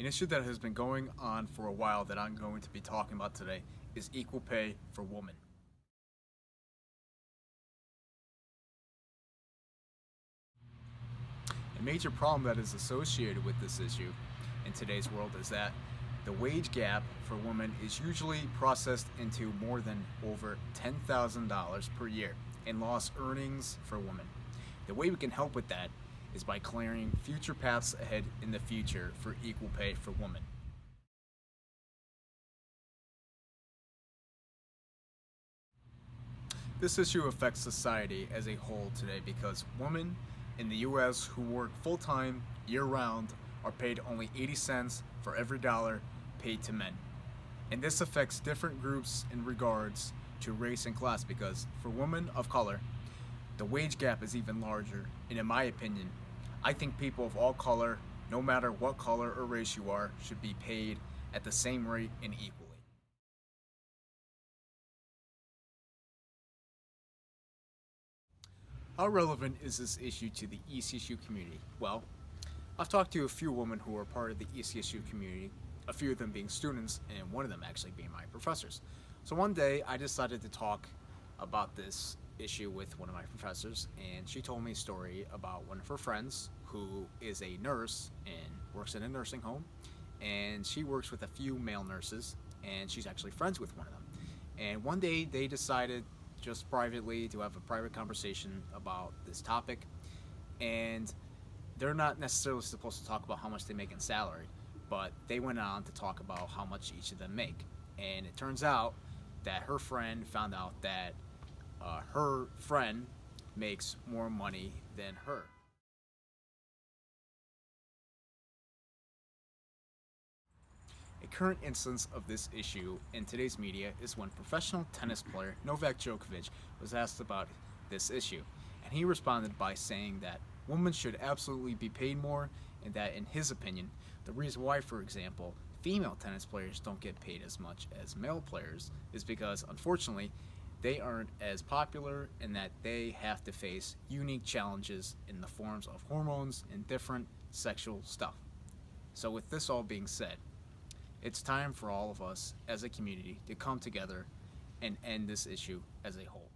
issue that has been going on for a while that I'm going to be talking about today is equal pay for women. A major problem that is associated with this issue in today's world is that the wage gap for women is usually processed into more than over $10,000 per year in lost earnings for women. The way we can help with that is by clearing future paths ahead in the future for equal pay for women. This issue affects society as a whole today because women in the US who work full-time year-round are paid only 80 cents for every dollar paid to men. And this affects different groups in regards to race and class because for women of color, the wage gap is even larger. And in my opinion, I think people of all color, no matter what color or race you are, should be paid at the same rate and equally. How relevant is this issue to the ECSU community? Well, I've talked to a few women who are part of the ECSU community, a few of them being students, and one of them actually being my professors. So one day I decided to talk about this issue with one of my professors, and she told me a story about one of her friends who is a nurse and works in a nursing home, and she works with a few male nurses, and she's actually friends with one of them. And one day they decided just privately to have a private conversation about this topic, and they're not necessarily supposed to talk about how much they make in salary, but they went on to talk about how much each of them make. And it turns out that her friend found out that her friend makes more money than her. A current instance of this issue in today's media is when professional tennis player Novak Djokovic was asked about this issue, and he responded by saying that women should absolutely be paid more, and that in his opinion, the reason why, for example, female tennis players don't get paid as much as male players is because, unfortunately, they aren't as popular and that they have to face unique challenges in the forms of hormones and different sexual stuff. So with this all being said, it's time for all of us as a community to come together and end this issue as a whole.